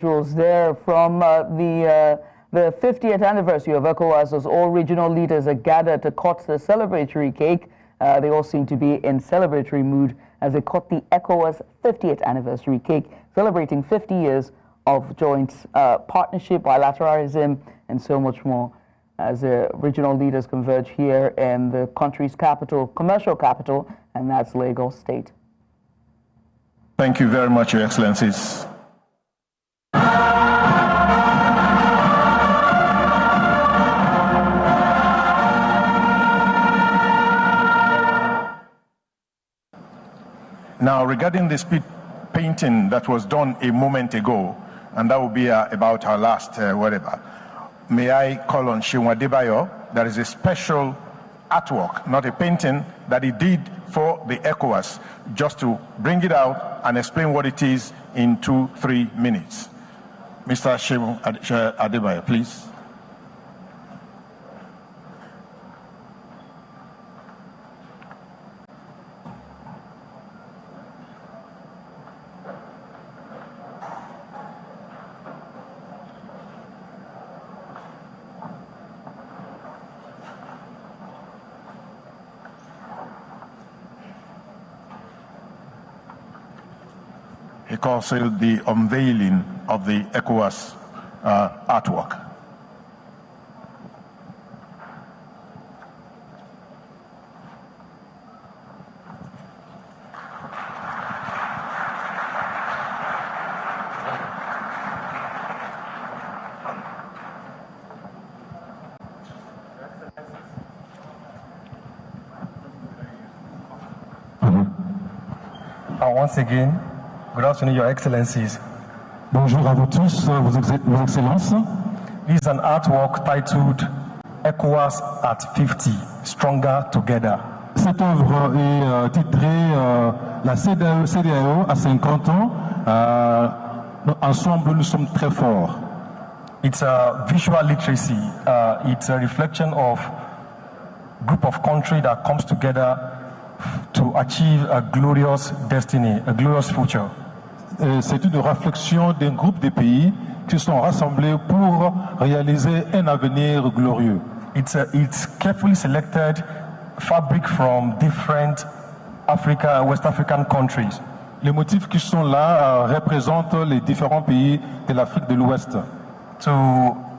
individuals there from the 50th anniversary of ECOWAS, as all regional leaders are gathered to cut the celebratory cake. They all seem to be in celebratory mood as they cut the ECOWAS 50th anniversary cake, celebrating 50 years of joint partnership, bilateralism, and so much more, as regional leaders converge here in the country's capital, commercial capital, and that's Lagos State. Thank you very much, Your Excellencies. Now, regarding the speed painting that was done a moment ago, and that will be about our last whatever, may I call on Seun Adebayo? There is a special artwork, not a painting, that he did for the ECOWAS, just to bring it out and explain what it is in 2-3 minutes. Mr. Seun Adebayo, please. He calls it the unveiling of the ECOWAS artwork. Once again, good afternoon, Your Excellencies. Bonjour à vous tous, Vos Excellences. This is an artwork titled ECOWAS at 50, Stronger Together. Cette œuvre est titrée La CEDEAO à 50 ans. Ensemble, nous sommes très forts. It's a visual literacy. It's a reflection of a group of countries that comes together to achieve a glorious destiny, a glorious future. C'est une réflexion d'un groupe de pays qui sont rassemblés pour réaliser un avenir glorieux. It's carefully selected fabric from different West African countries. Les motifs qui sont là représentent les différents pays de l'Afrique de l'Ouest. To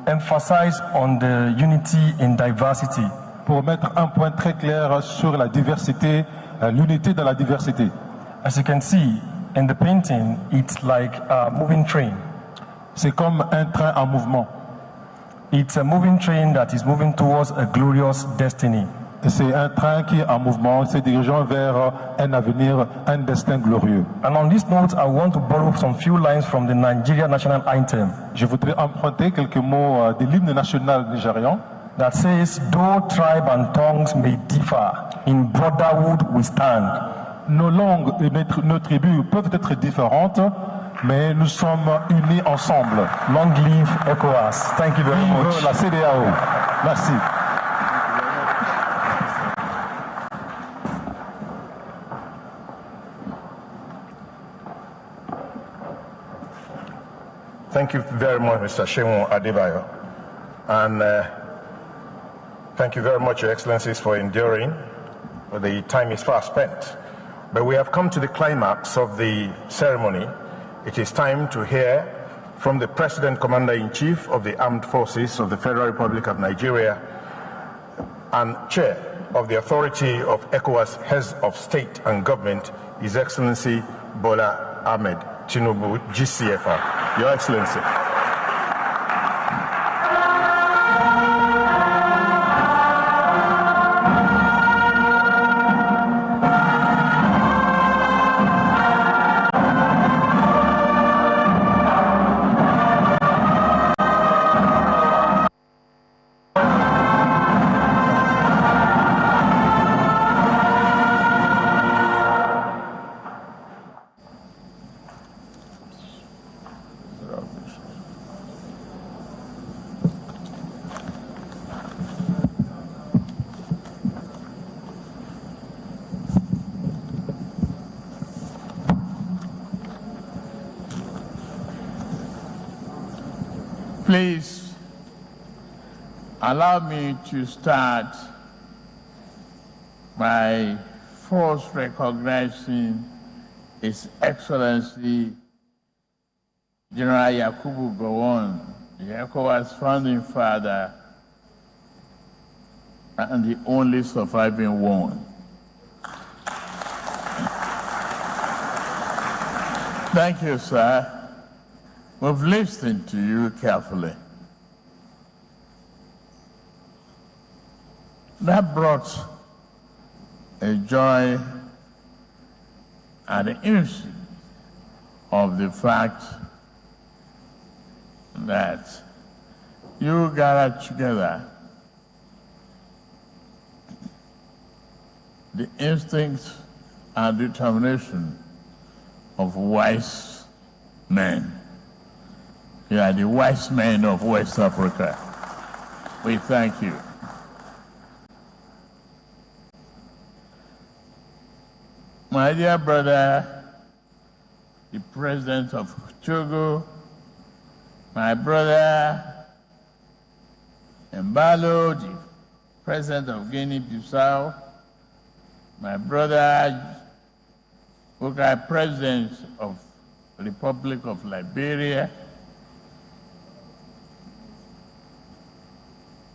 emphasize on the unity in diversity. Pour mettre un point très clair sur la diversité, l'unité dans la diversité. As you can see in the painting, it's like a moving train. C'est comme un train en mouvement. It's a moving train that is moving towards a glorious destiny. C'est un train qui est en mouvement, se dirigeant vers un avenir, un destin glorieux. And on this note, I want to borrow some few lines from the Nigeria national anthem. Je voudrais emprunter quelques mots de l'hymne national nigérian. That says, though tribe and tongues may differ, in brotherhood we stand. Nos langues et nos tribus peuvent être différentes, mais nous sommes unis ensemble. Long live ECOWAS. Thank you very much. Vive la CEDEAO. Merci. Thank you very much, Mr. Seun Adebayo. And thank you very much, Your Excellencies, for enduring. The time is far spent. But we have come to the climax of the ceremony. It is time to hear from the President Commander-in-Chief of the Armed Forces of the Federal Republic of Nigeria and Chair of the Authority of ECOWAS Heads of State and Government, His Excellency Bola Ahmed Tinubu, GCFR. Your Excellency. Please allow me to start by first recognizing His Excellency General Yakubu Gowon, the ECOWAS founding father and the only surviving one. Thank you, sir. We've listened to you carefully. That brought a joy and the innocence of the fact that you gathered together the instincts and determination of wise men. You are the wise men of West Africa. We thank you. My dear brother, the President of Togo, my brother Mbalo, the President of Guinea-Bissau, my brother Bukai, President of the Republic of Liberia,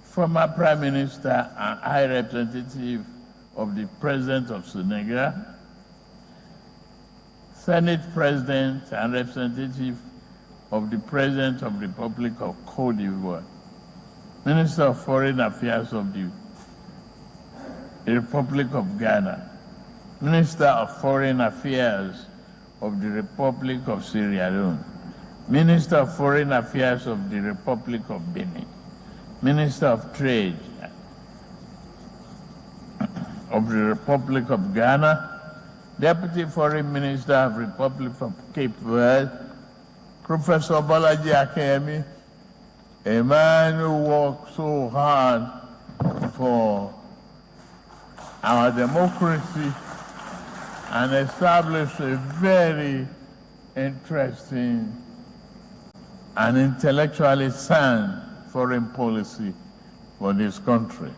former Prime Minister and High Representative of the President of Senegal, Senate President and Representative of the President of the Republic of Cote d'Ivoire, Minister of Foreign Affairs of the Republic of Ghana, Minister of Foreign Affairs of the Republic of Sierra Leone, Minister of Foreign Affairs of the Republic of Benin, Minister of Trade of the Republic of Ghana, Deputy Foreign Minister of the Republic of Cape Verde, Professor Bolaji Akede, a man who worked so hard for our democracy and established a very interesting and intellectually sound foreign policy for this country.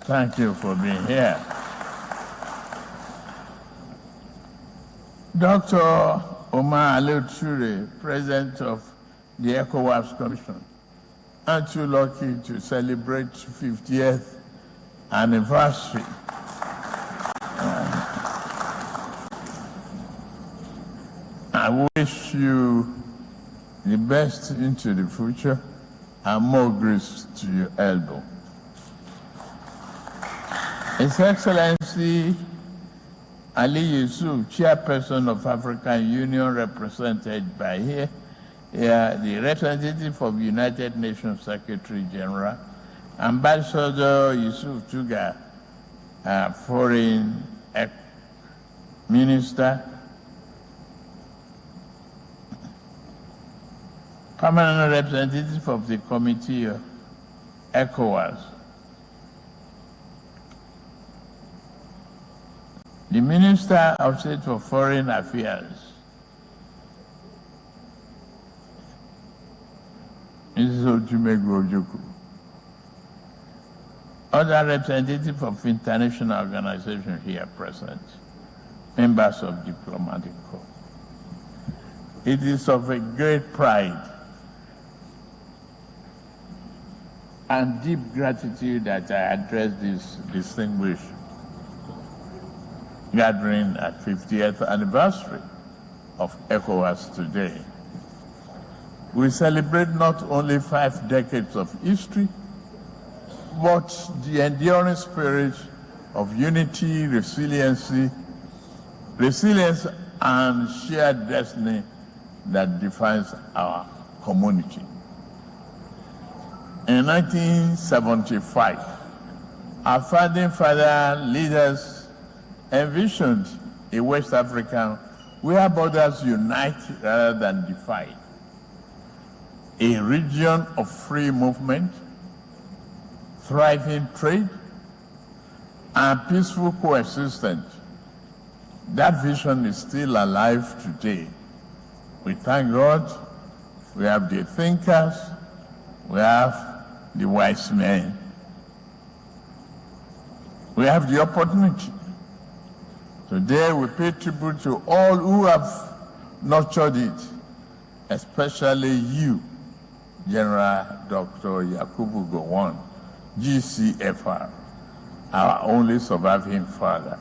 Thank you for being here. Dr. Omar Aliou, President of the ECOWAS Commission, aren't you lucky to celebrate 50th anniversary? I wish you the best into the future and more grace to your elbow. His Excellency Ali Yusuf, Chairperson of African Union, represented by here, the representative of United Nations Secretary General, Ambassador Yusuf Tuga, Foreign Minister, Permanent Representative of the Committee of ECOWAS, the Minister of State for Foreign Affairs, Mrs. Otumegwu Ojukwu, other representatives of international organizations here present, members of diplomatic corps. It is of a great pride and deep gratitude that I address this distinguished gathering at 50th anniversary of ECOWAS today. We celebrate not only 5 decades of history, but the enduring spirit of unity, resilience and shared destiny that defines our community. In 1975, our founding father leaders envisioned a West Africa where borders unite rather than divide, a region of free movement, thriving trade, and peaceful coexistence. That vision is still alive today. We thank God we have the thinkers, we have the wise men. We have the opportunity. Today we pay tribute to all who have nurtured it, especially you, General Dr. Yakubu Gowon, GCFR, our only surviving father,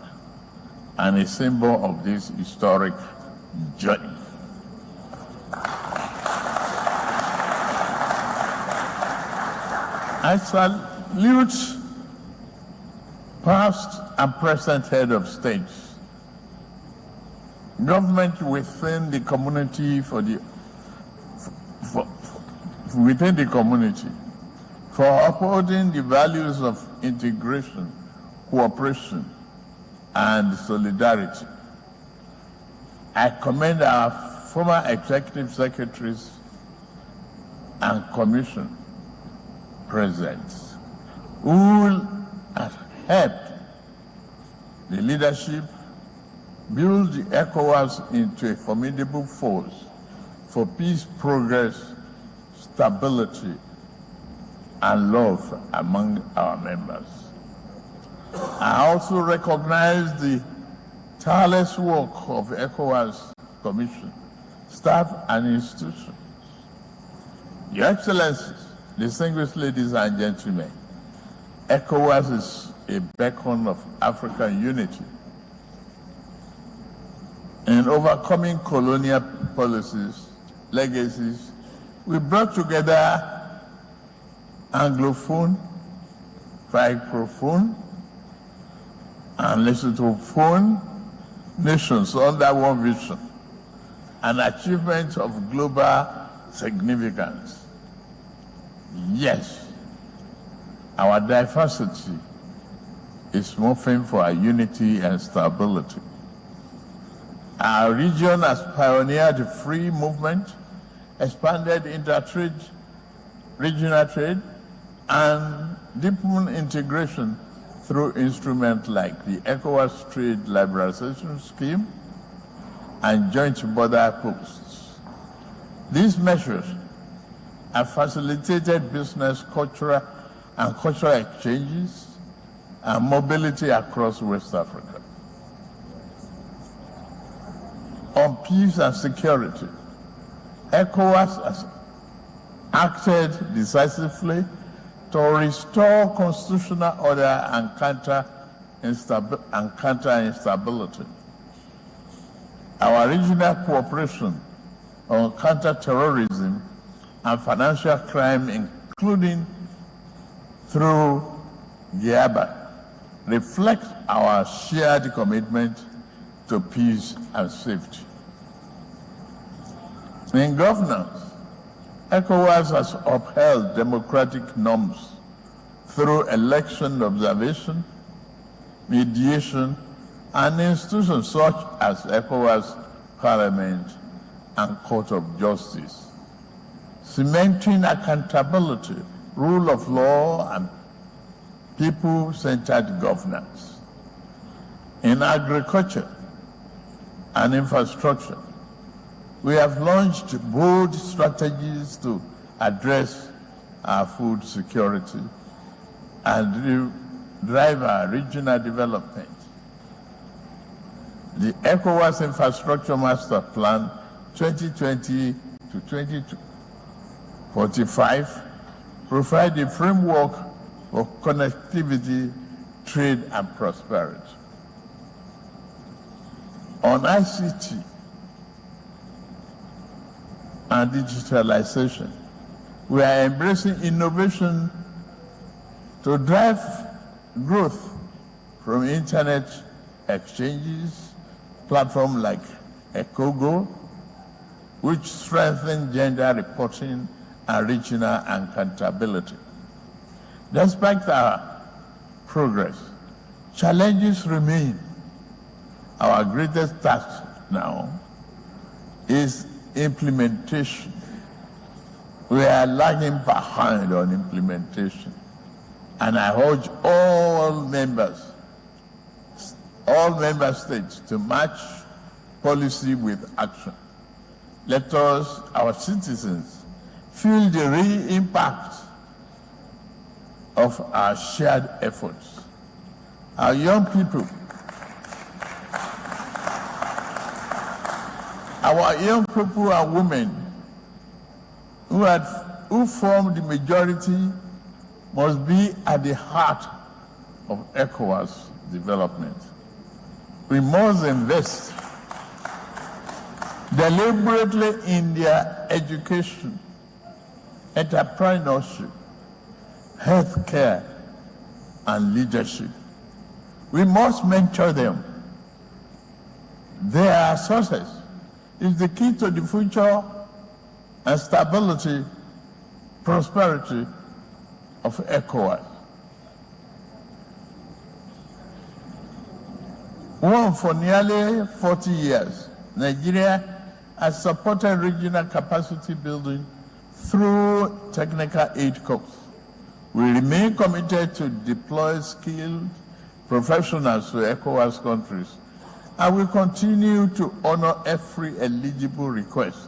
and a symbol of this historic journey. I salute past and present head of states, government within the community within the community for upholding the values of integration, cooperation, and solidarity. I commend our former executive secretaries and commission presidents who have helped the leadership build the ECOWAS into a formidable force for peace, progress, stability, and love among our members. I also recognize the tireless work of ECOWAS Commission, staff, and institutions. Your Excellencies, distinguished ladies and gentlemen, ECOWAS is a beacon of African unity in overcoming colonial policies, legacies. We brought together Anglophone, Francophone, and Lesothophone nations under one vision, an achievement of global significance. Yes, our diversity is moving for our unity and stability. Our region has pioneered free movement, expanded intertrade, regional trade, and deepened integration through instruments like the ECOWAS Trade Liberalization Scheme and joint border posts. These measures have facilitated business, cultural exchanges and mobility across West Africa. On peace and security, ECOWAS has acted decisively to restore constitutional order and counter instability. Our regional cooperation on counter-terrorism and financial crime, including through GIABA, reflects our shared commitment to peace and safety. In governance, ECOWAS has upheld democratic norms through election observation, mediation, and institutions such as ECOWAS Parliament and Court of Justice, cementing accountability, rule of law, and people-centered governance. In agriculture and infrastructure, we have launched bold strategies to address our food security and drive our regional development. The ECOWAS Infrastructure Master Plan 2020 to 2045 provides a framework for connectivity, trade, and prosperity. On ICT and digitalization, we are embracing innovation to drive growth from internet exchanges, platforms like ECOGO, which strengthen gender reporting and regional accountability. Despite our progress, challenges remain. Our greatest task now is implementation. We are lagging behind on implementation. And I urge all member states to match policy with action. Let us, our citizens, feel the real impact of our shared efforts. Our young people, and women who form the majority must be at the heart of ECOWAS development. We must invest deliberately in their education, entrepreneurship, healthcare, and leadership. We must mentor them. Their success is the key to the future and stability, prosperity of ECOWAS. For nearly 40 years, Nigeria has supported regional capacity building through technical aid corps. We remain committed to deploy skilled professionals to ECOWAS countries, and we continue to honor every eligible request.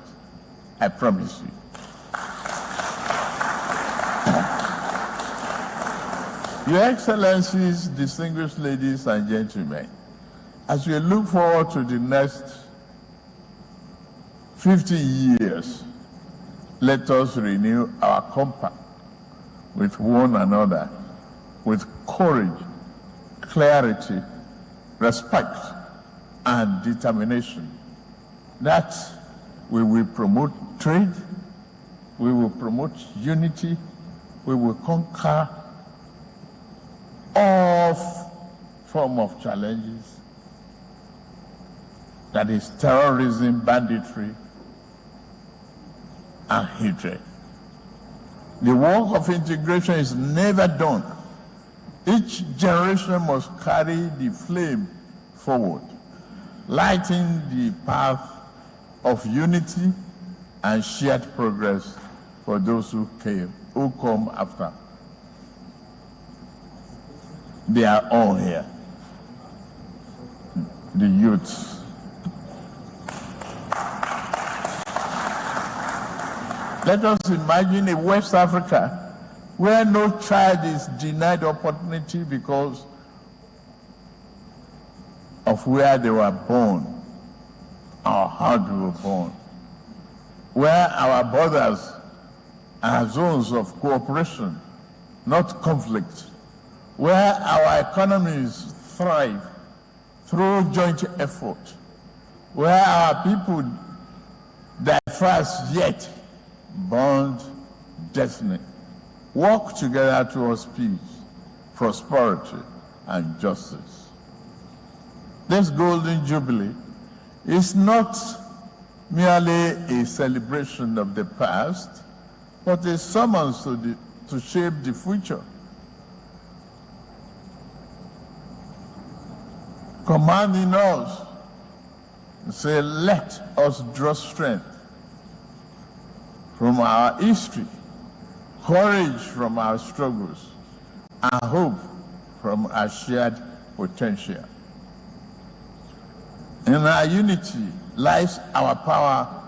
I promise you. Your Excellencies, distinguished ladies and gentlemen, as we look forward to the next 50 years, let us renew our compact with one another, with courage, clarity, respect, and determination. That we will promote trade, we will promote unity, we will conquer all forms of challenges, that is terrorism, banditry, and hatred. The work of integration is never done. Each generation must carry the flame forward, lighting the path of unity and shared progress for those who come after. They are all here. The youths. Let us imagine a West Africa where no child is denied opportunity because of where they were born or how they were born, where our borders are zones of cooperation, not conflict, where our economies thrive through joint effort, where our people diverse yet bond destiny, work together towards peace, prosperity, and justice. This Golden Jubilee is not merely a celebration of the past, but a summons to shape the future. Commanding us to say, let us draw strength from our history, courage from our struggles, and hope from our shared potential. In our unity lies our power,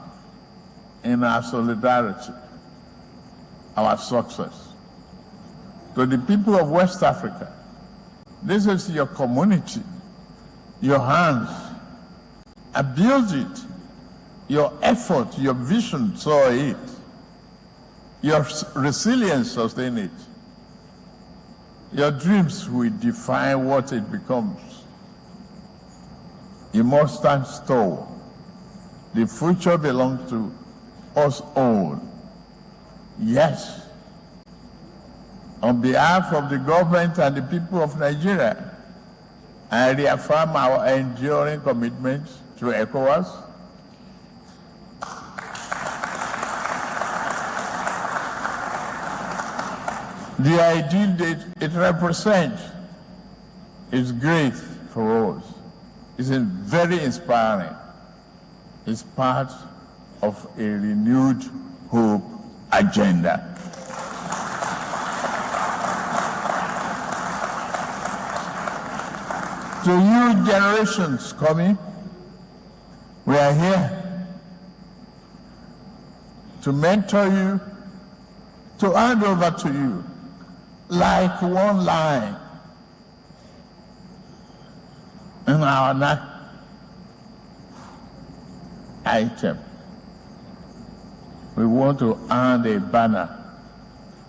in our solidarity, our success. To the people of West Africa, this is your community, your hands, and build it. Your effort, your vision saw it. Your resilience sustain it. Your dreams will define what it becomes. You must stand tall. The future belongs to us all. Yes. On behalf of the government and the people of Nigeria, I reaffirm our enduring commitment to ECOWAS, the ideal that it represents is great for us. It's very inspiring. It's part of a renewed hope agenda. To you generations coming, we are here to mentor you, to hand over to you like one line in our next item. We want to hand a banner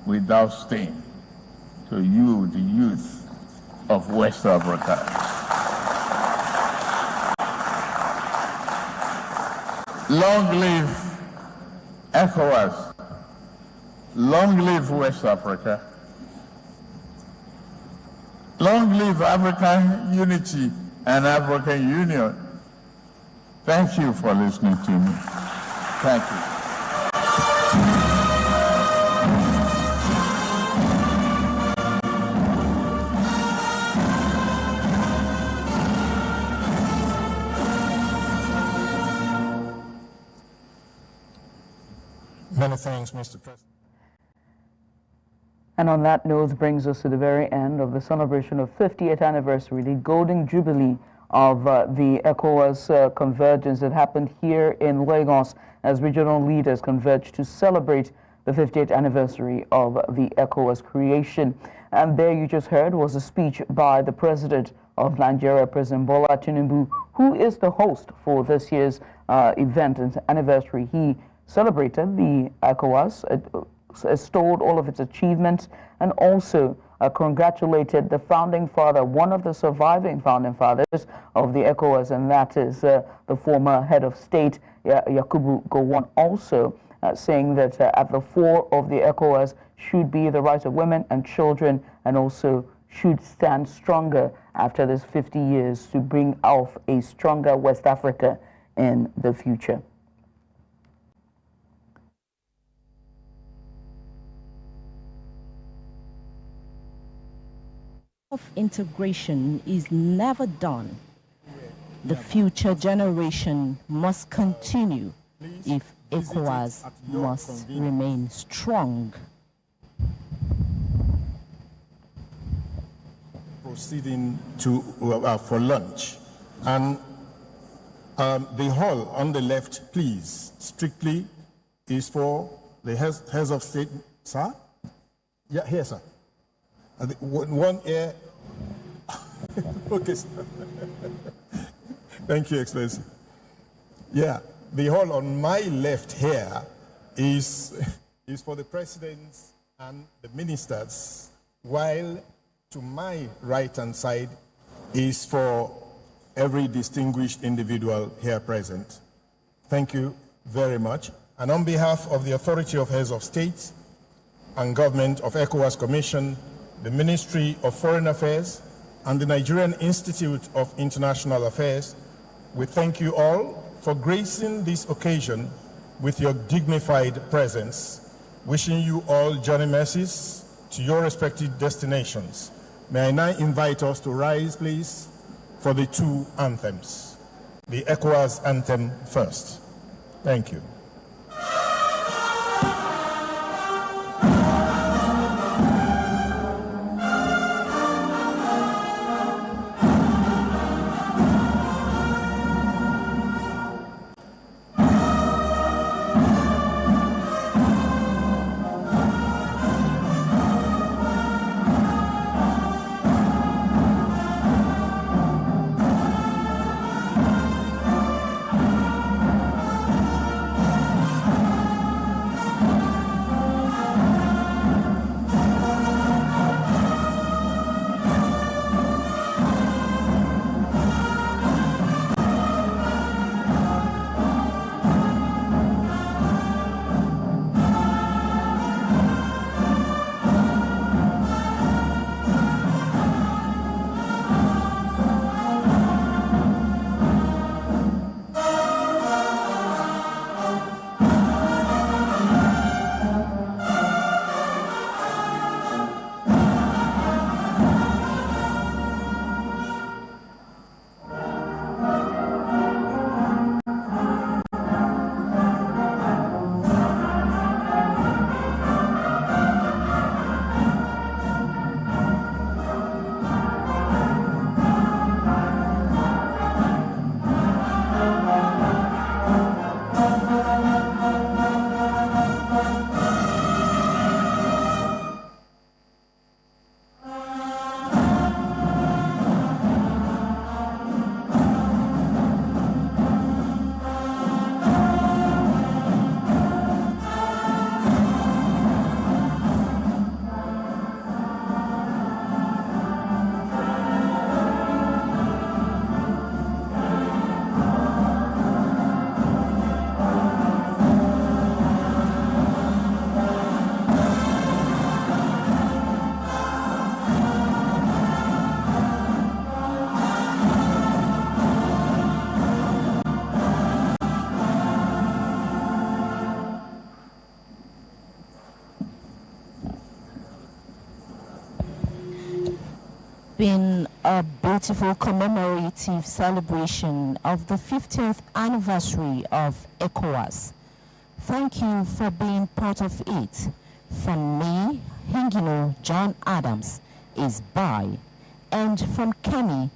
without stain to you, the youth of West Africa. Long live ECOWAS. Long live West Africa. Long live African unity and African Union. Thank you for listening to me. Thank you. Many thanks, Mr. President. And on that note brings us to the very end of the celebration of 50th anniversary, the Golden Jubilee of the ECOWAS convergence that happened here in Lagos as regional leaders converged to celebrate the 50th anniversary of the ECOWAS creation. And there you just heard was a speech by the President of Nigeria, President Bola Tinubu, who is the host for this year's event and anniversary. He celebrated the ECOWAS, extolled all of its achievements, and also congratulated the founding father, one of the surviving founding fathers of the ECOWAS, and that is the former head of state, Yakubu Gowon, also saying that at the fore of the ECOWAS should be the rights of women and children, and also should stand stronger after this 50 years to bring out a stronger West Africa in the future. Of integration is never done. The future generation must continue if ECOWAS must remain strong. Proceeding to for lunch, and the hall on the left, please, strictly is for the heads of state, sir. Yeah, here, sir. One air. Okay, sir. Thank you, Excellency. Yeah, the hall on my left here is for the presidents and the ministers, while to my right-hand side is for every distinguished individual here present. Thank you very much. And on behalf of the Authority of Heads of State and Government of ECOWAS Commission, the Ministry of Foreign Affairs, and the Nigerian Institute of International Affairs, we thank you all for gracing this occasion with your dignified presence. Wishing you all journey mercies to your respective destinations. May I now invite us to rise, please, for the two anthems. The ECOWAS anthem first. Thank you. been a beautiful commemorative celebration of the 50th anniversary of ECOWAS. Thank you for being part of it. From me, Hingino John Adams is bye. And from Kemi,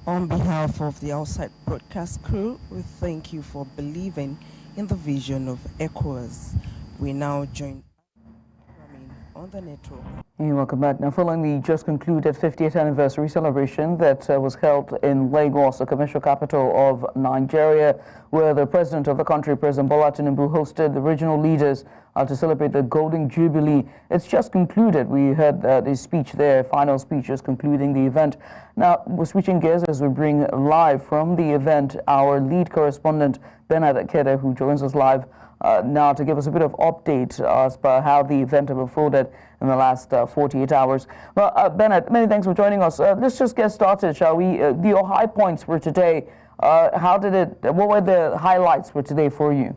on behalf of the Outside Broadcast crew, we thank you for believing in the vision of ECOWAS. We now join on the network. You're welcome back. Now, following the just concluded 50th anniversary celebration that was held in Lagos, the commercial capital of Nigeria, where the president of the country, President Bola Tinubu, hosted the regional leaders to celebrate the Golden Jubilee. It's just concluded. We heard the speech there, final speech, just concluding the event. Now, we're switching gears as we bring live from the event our lead correspondent, Bernard Akede, who joins us live now to give us a bit of update as per how the event unfolded in the last 48 hours. Well, Bernard, many thanks for joining us. Let's just get started, shall we? Your high points for today. What were the highlights for today for you?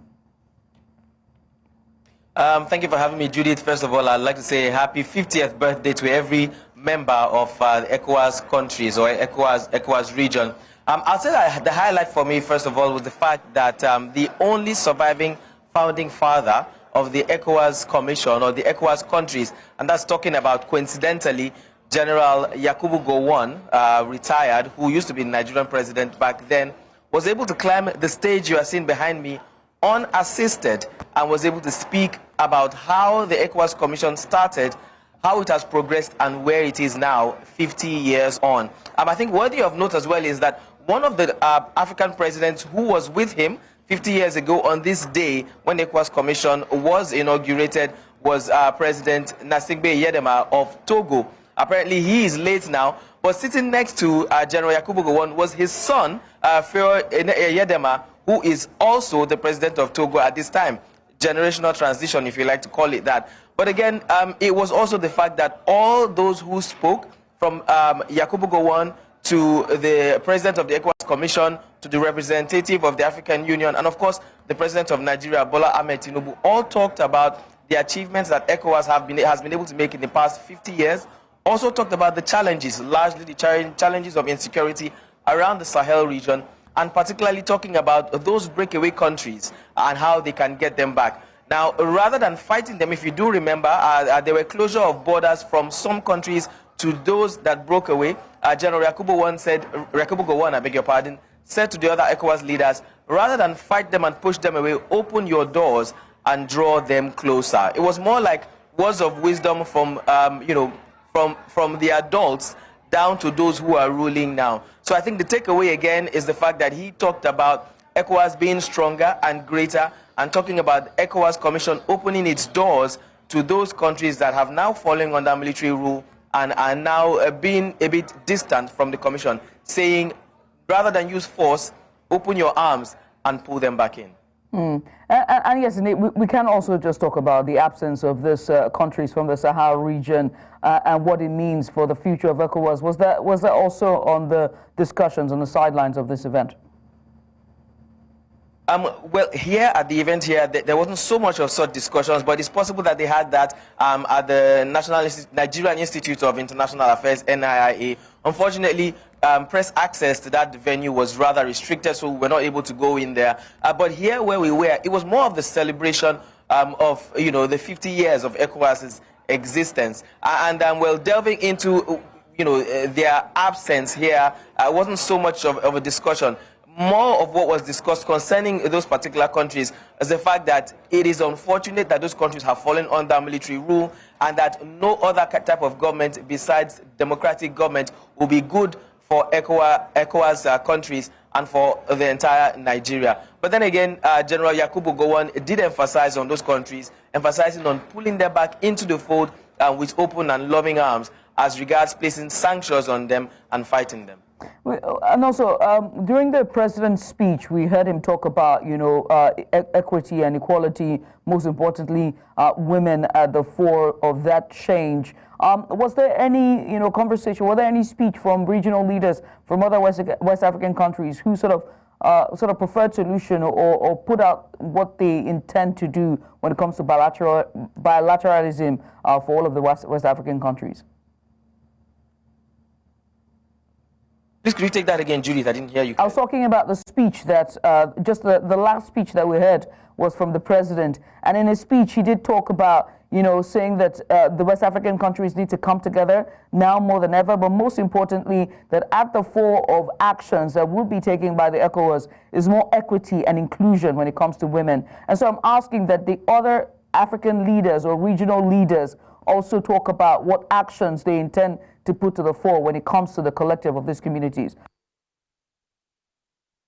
Thank you for having me, Judith. First of all, I'd like to say happy 50th birthday to every member of the ECOWAS countries or ECOWAS region. I'll say that the highlight for me, first of all, was the fact that the only surviving founding father of the ECOWAS Commission or the ECOWAS countries, and that's talking about, coincidentally, General Yakubu Gowon, retired, who used to be the Nigerian president back then, was able to climb the stage you are seeing behind me unassisted and was able to speak about how the ECOWAS Commission started, how it has progressed, and where it is now 50 years on. I think worthy of note as well is that one of the African presidents who was with him 50 years ago on this day when the ECOWAS Commission was inaugurated was President Nasigbe Yedema of Togo. Apparently he is late now, but sitting next to General Yakubu Gowon was his son, Pharaoh Yedema, who is also the president of Togo at this time. Generational transition, if you like to call it that. But again, it was also the fact that all those who spoke, from Yakubu Gowon to the president of the ECOWAS Commission, to the representative of the African Union, and of course, the president of Nigeria, Bola Ahmed Tinubu, all talked about the achievements that ECOWAS has been able to make in the past 50 years. Also talked about the challenges, largely the challenges of insecurity around the Sahel region, and particularly talking about those breakaway countries and how they can get them back. Now, rather than fighting them, if you do remember, there were closure of borders from some countries to those that broke away. General Yakubu Gowon, I beg your pardon, said to the other ECOWAS leaders, rather than fight them and push them away, open your doors and draw them closer. It was more like words of wisdom from, from the adults down to those who are ruling now. So I think the takeaway again is the fact that he talked about ECOWAS being stronger and greater, and talking about ECOWAS Commission opening its doors to those countries that have now fallen under military rule and are now being a bit distant from the Commission, saying rather than use force, open your arms and pull them back in. And yes, we can also just talk about the absence of these countries from the Sahel region and what it means for the future of ECOWAS. Was that also on the discussions on the sidelines of this event? Well, here at the event here, there wasn't so much of such discussions, but it's possible that they had that at the Nigerian Institute of International Affairs, NIIA. Unfortunately, press access to that venue was rather restricted, so we were not able to go in there. But here where we were, it was more of the celebration of, the 50 years of ECOWAS's existence. And well, delving into, their absence here, wasn't so much of a discussion. More of what was discussed concerning those particular countries is the fact that it is unfortunate that those countries have fallen under military rule, and that no other type of government besides democratic government will be good for ECOWAS countries and for the entire Nigeria. But then again, General Yakubu Gowon did emphasize on those countries, emphasizing on pulling them back into the fold with open and loving arms as regards placing sanctions on them and fighting them. And also, during the president's speech, we heard him talk about, equity and equality, most importantly, women at the fore of that change. Was there any, conversation, were there any speech from regional leaders from other West African countries who sort of preferred solution or put out what they intend to do when it comes to bilateralism for all of the West African countries? Please, could you take that again, Judith? I didn't hear you. I was talking about the speech that, just the last speech that we heard was from the president. And in his speech, he did talk about, you know, saying that the West African countries need to come together now more than ever. But most importantly, that at the fore of actions that will be taken by the ECOWAS is more equity and inclusion when it comes to women. And so I'm asking that the other African leaders or regional leaders also talk about what actions they intend to put to the fore when it comes to the collective of these communities.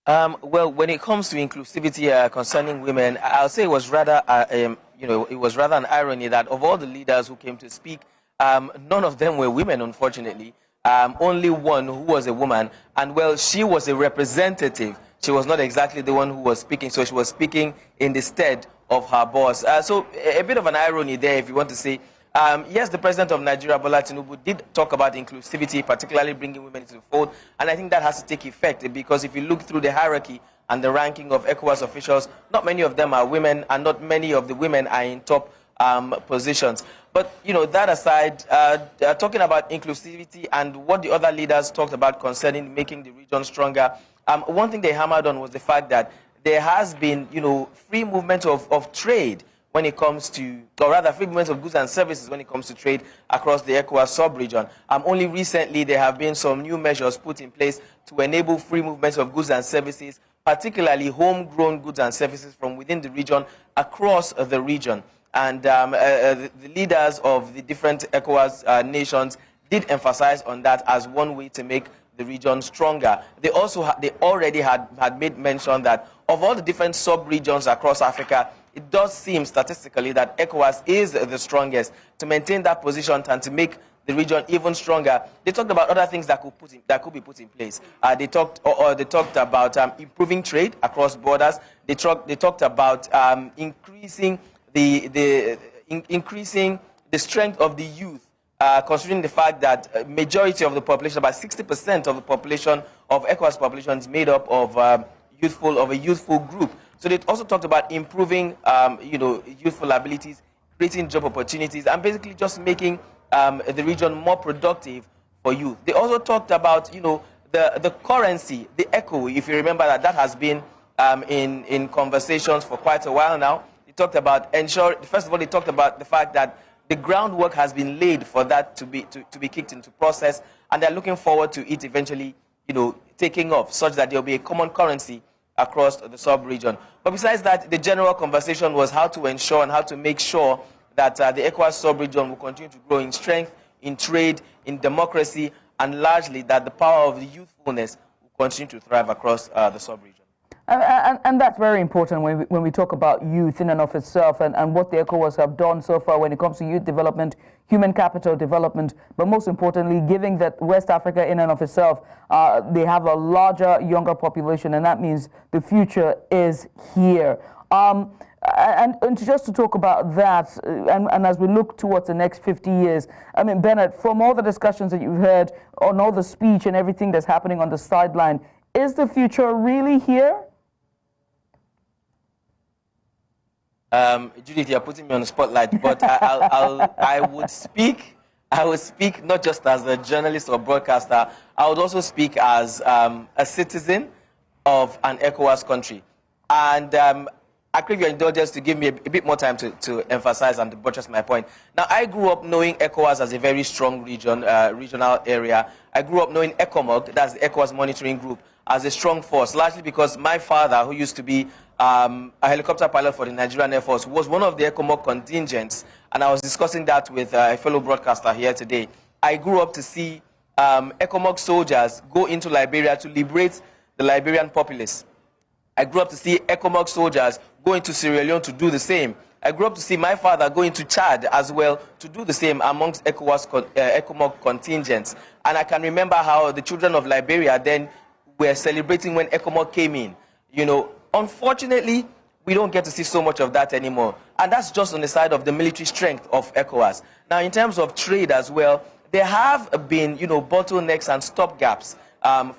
Well, when it comes to inclusivity concerning women, I'll say it was rather, it was rather an irony that of all the leaders who came to speak, none of them were women, unfortunately. Only one who was a woman, and well, she was a representative. She was not exactly the one who was speaking, so she was speaking in the stead of her boss. So a bit of an irony there, if you want to say. Yes, the president of Nigeria, Bola Tinubu, did talk about inclusivity, particularly bringing women into the fold, and I think that has to take effect, because if you look through the hierarchy and the ranking of ECOWAS officials, not many of them are women, and not many of the women are in top positions. But, you know, that aside, talking about inclusivity and what the other leaders talked about concerning making the region stronger, one thing they hammered on was the fact that there has been, you know, free movement of trade when it comes to, or rather free movement of goods and services when it comes to trade across the ECOWAS sub-region. Only recently there have been some new measures put in place to enable free movement of goods and services, particularly homegrown goods and services from within the region across the region. And the leaders of the different ECOWAS nations did emphasize on that as one way to make the region stronger. They also they already had made mention that of all the different sub-regions across Africa, it does seem statistically that ECOWAS is the strongest to maintain that position and to make the region even stronger. They talked about other things that could be put in place. They talked about improving trade across borders. They talked about increasing the strength of the youth, considering the fact that majority of the population, about 60% of the population of ECOWAS population, is made up of a youthful group. So they also talked about improving, youthful abilities, creating job opportunities, and basically just making the region more productive for youth. They also talked about, the currency, the ECO. If you remember that has been in conversations for quite a while now. They talked about first of all, they talked about the fact that the groundwork has been laid for that to be kicked into process, and they're looking forward to it eventually, taking off, such that there'll be a common currency across the sub-region. But besides that, the general conversation was how to ensure and how to make sure that the ECOWAS sub-region will continue to grow in strength, in trade, in democracy, and largely that the power of the youthfulness will continue to thrive across the sub-region. And that's very important when we talk about youth in and of itself and what the ECOWAS have done so far when it comes to youth development, human capital development, but most importantly, giving that West Africa in and of itself, they have a larger, younger population, and that means the future is here. And just to talk about that, and as we look towards the next 50 years, I mean, Bernard, from all the discussions that you've heard, on all the speech and everything that's happening on the sideline, is the future really here? Judith, you're putting me on the spotlight, but I would speak not just as a journalist or broadcaster. I would also speak as a citizen of an ECOWAS country. And I crave your indulgence to give me a bit more time to emphasize and to buttress my point. Now, I grew up knowing ECOWAS as a very strong regional area. I grew up knowing ECOMOG, that's the ECOWAS monitoring group, as a strong force, largely because my father, who used to be a helicopter pilot for the Nigerian Air Force, was one of the ECOMOG contingents, and I was discussing that with a fellow broadcaster here today. I grew up to see ECOMOG soldiers go into Liberia to liberate the Liberian populace. I grew up to see ECOMOG soldiers go into Sierra Leone to do the same. I grew up to see my father go into Chad as well to do the same amongst ECOMOG contingents. And I can remember how the children of Liberia then were celebrating when ECOMOG came in. Unfortunately, we don't get to see so much of that anymore. And that's just on the side of the military strength of ECOWAS. Now, in terms of trade as well, there have been, bottlenecks and stopgaps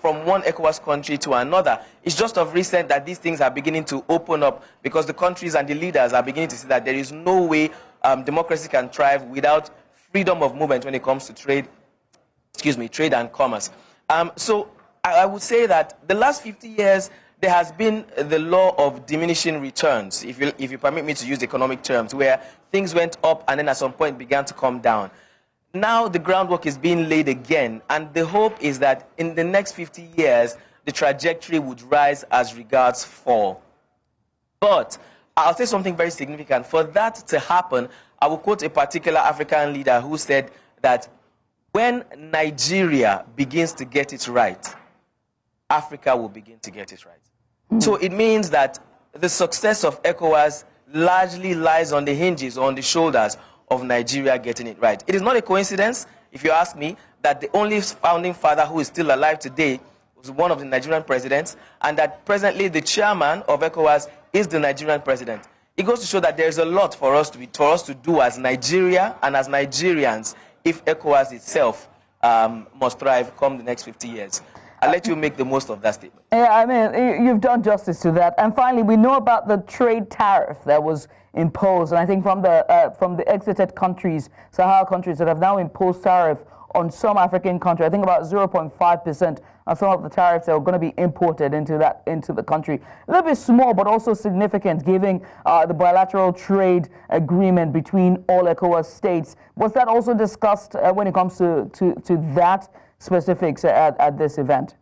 from one ECOWAS country to another. It's just of recent that these things are beginning to open up because the countries and the leaders are beginning to see that there is no way democracy can thrive without freedom of movement when it comes to trade and commerce. So I would say that the last 50 years, there has been the law of diminishing returns, if you permit me to use economic terms, where things went up and then at some point began to come down. Now the groundwork is being laid again, and the hope is that in the next 50 years, the trajectory would rise as regards fall. But I'll say something very significant. For that to happen, I will quote a particular African leader who said that when Nigeria begins to get it right, Africa will begin to get it right. So it means that the success of ECOWAS largely lies on the hinges, on the shoulders of Nigeria getting it right. It is not a coincidence, if you ask me, that the only founding father who is still alive today was one of the Nigerian presidents, and that presently the chairman of ECOWAS is the Nigerian president. It goes to show that there is a lot for us to do as Nigeria and as Nigerians if ECOWAS itself must thrive come the next 50 years. I'll let you make the most of that statement. Yeah, I mean, you've done justice to that. And finally, we know about the trade tariff that was imposed, and I think from the exited countries, Sahel countries that have now imposed tariff on some African countries. I think about 0.5% on some of the tariffs that are going to be imported into the country. A little bit small, but also significant, given the bilateral trade agreement between all ECOWAS states. Was that also discussed when it comes to that specifics at this event?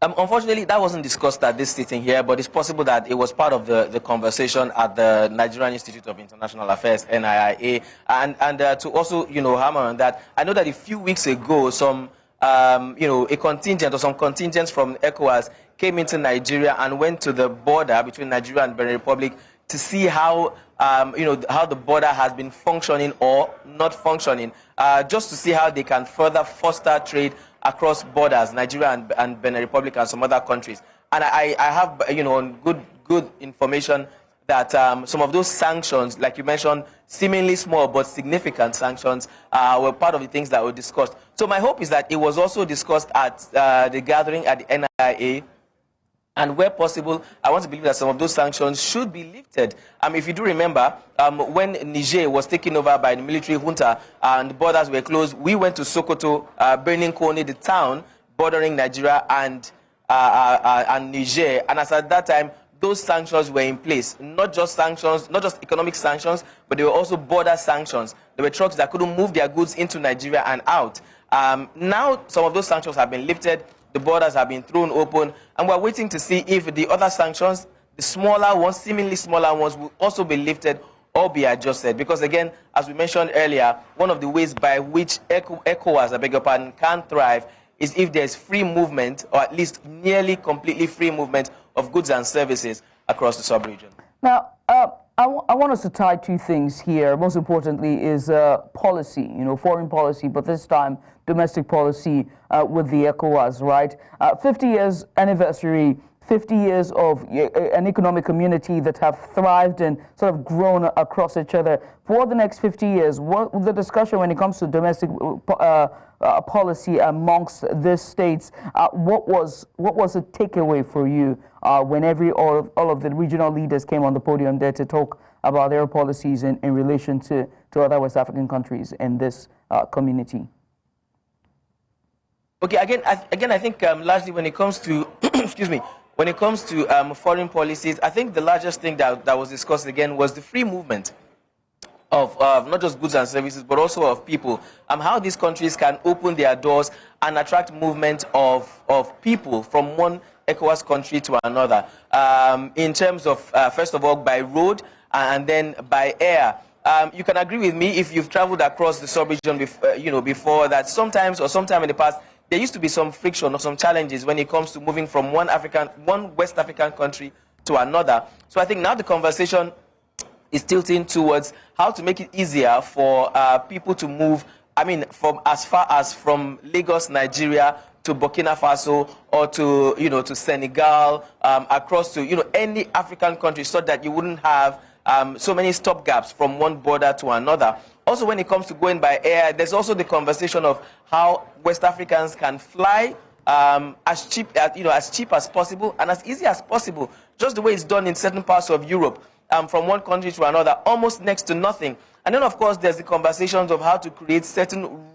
Unfortunately, that wasn't discussed at this sitting here, but it's possible that it was part of the conversation at the Nigerian Institute of International Affairs, NIIA, and to also, hammer on that. I know that a few weeks ago, some, a contingent or some contingents from ECOWAS came into Nigeria and went to the border between Nigeria and Benin Republic to see how, how the border has been functioning or not functioning, just to see how they can further foster trade across borders, Nigeria and Benin Republic and some other countries. And I have, good information that some of those sanctions, like you mentioned, seemingly small but significant sanctions, were part of the things that were discussed. So my hope is that it was also discussed at the gathering at the NIA. And where possible, I want to believe that some of those sanctions should be lifted. If you do remember, when Niger was taken over by the military junta and the borders were closed, we went to Sokoto, Birnin Kone, the town bordering Nigeria and Niger. And as at that time, those sanctions were in place. Not just sanctions, not just economic sanctions, but they were also border sanctions. There were trucks that couldn't move their goods into Nigeria and out. Now, some of those sanctions have been lifted. The borders have been thrown open, and we're waiting to see if the other sanctions, the smaller ones, seemingly smaller ones, will also be lifted or be adjusted. Because again, as we mentioned earlier, one of the ways by which ECOWAS, I beg your pardon, can thrive is if there's free movement, or at least nearly completely free movement of goods and services across the sub-region. Now, I want us to tie two things here. Most importantly is policy, foreign policy, but this time domestic policy with the ECOWAS, right? 50 years anniversary, 50 years of an economic community that have thrived and sort of grown across each other. For the next 50 years, what the discussion when it comes to domestic policy amongst the states, what was a takeaway for you when all of the regional leaders came on the podium there to talk about their policies in relation to other West African countries in this community? Okay, again, I think largely when it comes to, excuse me, when it comes to foreign policies, I think the largest thing that was discussed again was the free movement of not just goods and services, but also of people. How these countries can open their doors and attract movement of people from one ECOWAS country to another. In terms of, first of all, by road and then by air. You can agree with me if you've traveled across the sub-region before that sometime in the past, there used to be some friction or some challenges when it comes to moving from one West African country to another. So I think now the conversation is tilting towards how to make it easier for people to move, from as far as from Lagos, Nigeria, to Burkina Faso, or to Senegal, across to any African country, so that you wouldn't have so many stopgaps from one border to another. Also, when it comes to going by air, there's also the conversation of how West Africans can fly as cheap as possible and as easy as possible, just the way it's done in certain parts of Europe, from one country to another, almost next to nothing. And then, of course, there's the conversations of how to create certain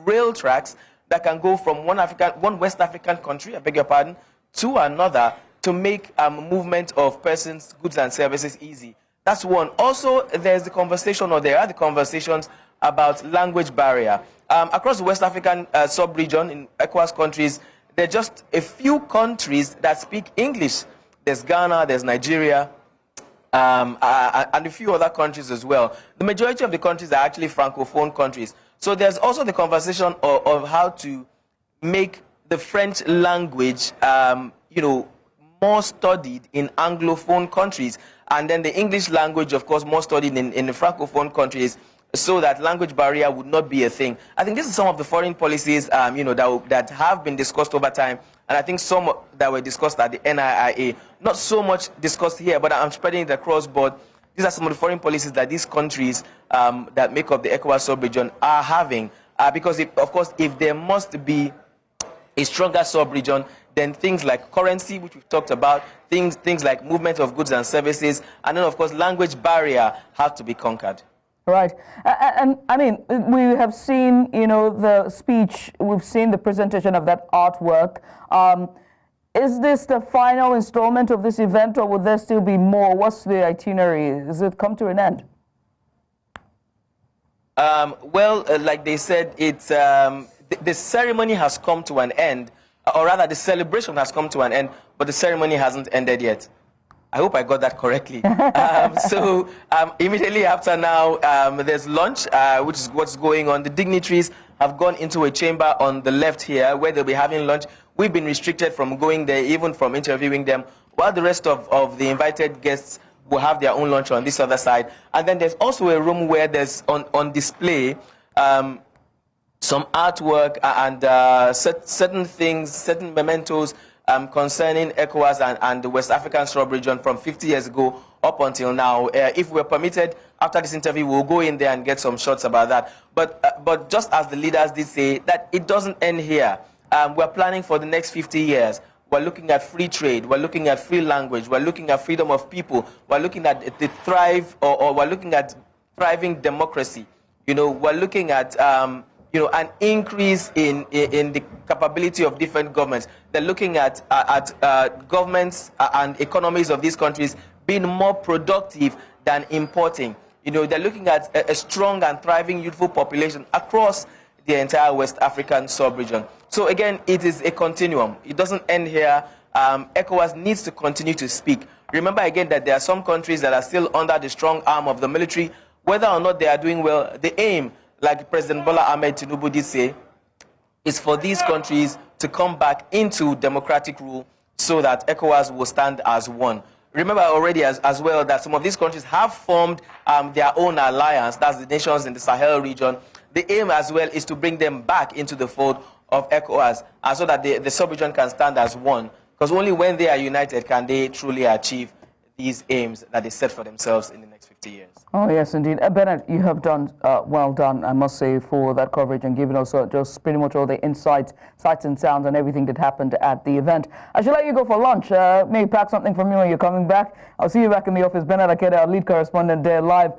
rail tracks that can go from one West African country, I beg your pardon, to another to make movement of persons, goods, and services easy. That's one. Also, there's the conversation, or there are the conversations about language barrier. Across the West African sub-region in ECOWAS countries, there are just a few countries that speak English. There's Ghana, there's Nigeria, and a few other countries as well. The majority of the countries are actually Francophone countries. So there's also the conversation of how to make the French language, more studied in Anglophone countries, and then the English language, of course, more studied in the Francophone countries, so that language barrier would not be a thing. I think this is some of the foreign policies, that have been discussed over time, and I think some that were discussed at the NIIA. Not so much discussed here, but I'm spreading it across board. These are some of the foreign policies that these countries that make up the ECOWAS sub-region are having, because, of course, if there must be a stronger sub-region, then things like currency, which we've talked about, things like movement of goods and services, and then, of course, language barrier have to be conquered. Right. And I mean, we have seen, the speech, we've seen the presentation of that artwork. Is this the final installment of this event, or will there still be more? What's the itinerary? Does it come to an end? Like they said, it's the ceremony has come to an end, or rather the celebration has come to an end, but the ceremony hasn't ended yet. I hope I got that correctly. So immediately after now, there's lunch, which is what's going on. The dignitaries have gone into a chamber on the left here where they'll be having lunch. We've been restricted from going there, even from interviewing them, while the rest of the invited guests will have their own lunch on this other side. And then there's also a room where there's on display some artwork and certain things, certain mementos concerning ECOWAS and the West African sub-region from 50 years ago up until now. If we're permitted, after this interview, we'll go in there and get some shots about that. But just as the leaders did say, that it doesn't end here. We're planning for the next 50 years. We're looking at free trade. We're looking at free language. We're looking at freedom of people. We're looking at the we're looking at thriving democracy. We're looking at an increase in the capability of different governments. They're looking at governments and economies of these countries being more productive than importing. They're looking at a strong and thriving youthful population across the entire West African sub-region. So again, it is a continuum. It doesn't end here. ECOWAS needs to continue to speak. Remember again that there are some countries that are still under the strong arm of the military. Whether or not they are doing well, the aim, like President Bola Ahmed Tinubu did say, is for these countries to come back into democratic rule so that ECOWAS will stand as one. Remember already as well that some of these countries have formed their own alliance, that's the nations in the Sahel region. The aim as well is to bring them back into the fold of ECOWAS, and so that the sub-region can stand as one, because only when they are united can they truly achieve these aims that they set for themselves in the next 50 years. Oh, yes, indeed. Bernard, you have done well done, I must say, for that coverage and giving us just pretty much all the insights, sights and sounds and everything that happened at the event. I should let you go for lunch. Maybe pack something from you when you're coming back. I'll see you back in the office. Bernard Akede, our lead correspondent there, live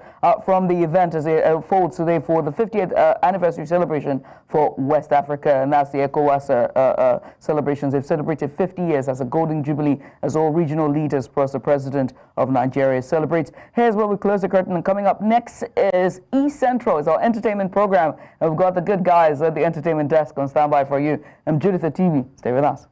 from the event as it unfolds today for the 50th anniversary celebration for West Africa, and that's the ECOWAS celebrations. They've celebrated 50 years as a golden jubilee as all regional leaders plus the president of Nigeria celebrates. Here's where we close the curtain. And coming up next is E-Central. It's our entertainment program. And we've got the good guys at the entertainment desk on standby for you. I'm Judith TV. Stay with us.